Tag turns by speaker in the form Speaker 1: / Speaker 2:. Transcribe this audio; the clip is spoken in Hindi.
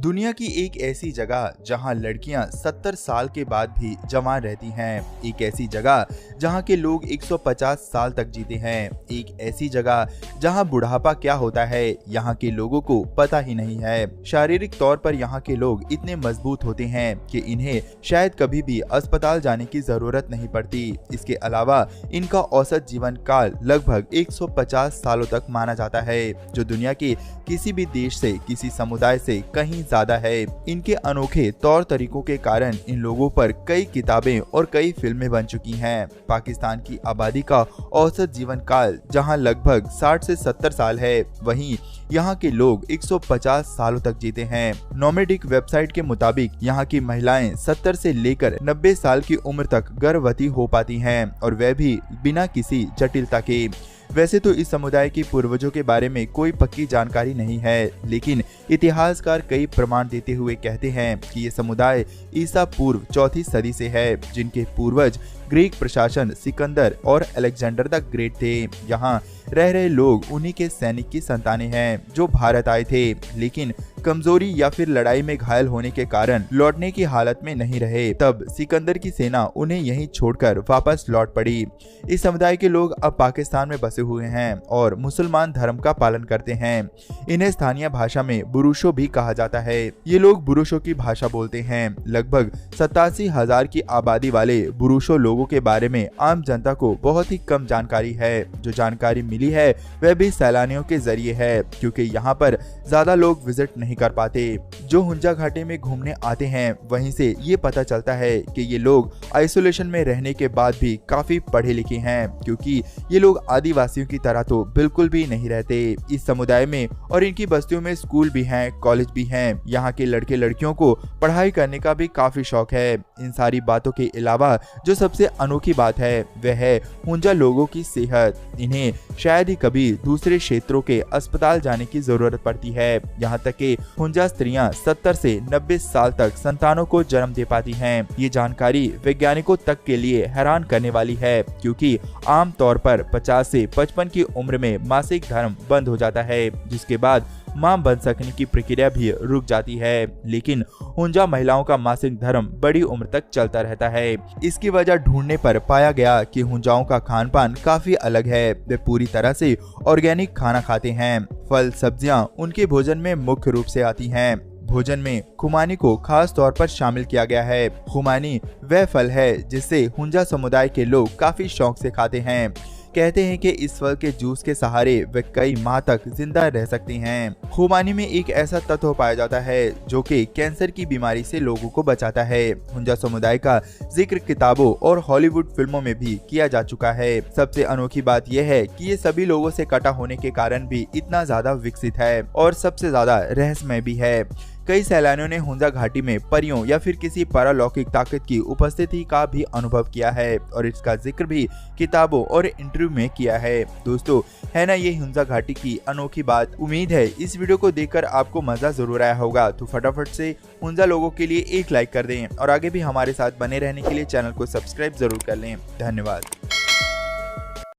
Speaker 1: दुनिया की एक ऐसी जगह जहां लड़कियां 70 साल के बाद भी जवान रहती हैं, एक ऐसी जगह जहां के लोग 150 साल तक जीते हैं, एक ऐसी जगह जहां बुढ़ापा क्या होता है यहां के लोगों को पता ही नहीं है। शारीरिक तौर पर यहां के लोग इतने मजबूत होते हैं कि इन्हें शायद कभी भी अस्पताल जाने की जरूरत नहीं पड़ती। इसके अलावा इनका औसत जीवन काल लगभग 150 सालों तक माना जाता है, जो दुनिया के किसी भी देश से, किसी समुदाय से कहीं ज्यादा है। इनके अनोखे तौर तरीकों के कारण इन लोगों पर कई किताबें और कई फिल्में बन चुकी हैं। पाकिस्तान की आबादी का औसत जीवन काल जहां लगभग 60 से 70 साल है, वहीं यहाँ के लोग 150 सालों तक जीते हैं। नोमेडिक वेबसाइट के मुताबिक यहाँ की महिलाएं 70 से लेकर 90 साल की उम्र तक गर्भवती हो पाती हैं, और वह भी बिना किसी जटिलता के। वैसे तो इस समुदाय के पूर्वजों के बारे में कोई पक्की जानकारी नहीं है, लेकिन इतिहासकार कई प्रमाण देते हुए कहते हैं कि ये समुदाय ईसा पूर्व 4वीं सदी से है, जिनके पूर्वज ग्रीक प्रशासन सिकंदर और अलेक्जेंडर द ग्रेट थे। यहाँ रह रहे लोग उन्हीं के सैनिक की संतानें हैं जो भारत आए थे, लेकिन कमजोरी या फिर लड़ाई में घायल होने के कारण लौटने की हालत में नहीं रहे। तब सिकंदर की सेना उन्हें यहीं छोड़कर वापस लौट पड़ी। इस समुदाय के लोग अब पाकिस्तान में बसे हुए हैं और मुसलमान धर्म का पालन करते हैं। इन्हें स्थानीय भाषा में बुरुशो भी कहा जाता है। ये लोग बुरुशो की भाषा बोलते हैं। लगभग 87,000 की आबादी वाले बुरुशो लोगों के बारे में आम जनता को बहुत ही कम जानकारी है। जो जानकारी मिली है वह भी सैलानियों के जरिए है, क्योंकि यहाँ पर ज्यादा लोग विजिट नहीं कर पाते। जो हुंजा घाटी में घूमने आते हैं वहीं से ये पता चलता है कि ये लोग आइसोलेशन में रहने के बाद भी काफी पढ़े लिखे हैं, क्योंकि ये लोग आदिवासियों की तरह तो बिल्कुल भी नहीं रहते। इस समुदाय में और इनकी बस्तियों में स्कूल भी हैं, कॉलेज भी हैं। यहाँ के लड़के लड़कियों को पढ़ाई करने का भी काफी शौक है। इन सारी बातों के अलावा जो सबसे अनोखी बात है वह है हुंजा लोगों की सेहत। इन्हें शायद ही कभी दूसरे क्षेत्रों के अस्पताल जाने की जरूरत पड़ती है। यहाँ तक कि हुंजा स्त्रियां 70 से 90 साल तक संतानों को जन्म दे पाती हैं। ये जानकारी वैज्ञानिकों तक के लिए हैरान करने वाली है, क्योंकि आम तौर पर 50 से 55 की उम्र में मासिक धर्म बंद हो जाता है, जिसके बाद मां बन सकने की प्रक्रिया भी रुक जाती है। लेकिन हुंजा महिलाओं का मासिक धर्म बड़ी उम्र तक चलता रहता है। इसकी वजह ढूंढने पर पाया गया कि हुंजाओं का खान पान काफी अलग है। वे पूरी तरह से ऑर्गेनिक खाना खाते हैं। फल सब्जियां उनके भोजन में मुख्य रूप से आती हैं। भोजन में खुमानी को खास तौर पर शामिल किया गया है। खुमानी वह फल है जिसे हुंजा समुदाय के लोग काफी शौक से खाते हैं। कहते हैं कि इस फल के जूस के सहारे वे कई माह तक जिंदा रह सकते हैं। खुमानी में एक ऐसा तत्व पाया जाता है जो कि कैंसर की बीमारी से लोगों को बचाता है। हुंजा समुदाय का जिक्र किताबों और हॉलीवुड फिल्मों में भी किया जा चुका है। सबसे अनोखी बात यह है कि ये सभी लोगों से कटा होने के कारण भी इतना ज्यादा विकसित है और सबसे ज्यादा रहस्यमय भी है। कई सैलानियों ने हुंजा घाटी में परियों या फिर किसी पारलौकिक ताकत की उपस्थिति का भी अनुभव किया है, और इसका जिक्र भी किताबों और इंटरव्यू में किया है। दोस्तों, है ना ये हुंजा घाटी की अनोखी बात। उम्मीद है इस वीडियो को देखकर आपको मजा जरूर आया होगा। तो फटाफट से हुंजा लोगों के लिए एक लाइक कर दें और आगे भी हमारे साथ बने रहने के लिए चैनल को सब्सक्राइब जरूर कर लें। धन्यवाद।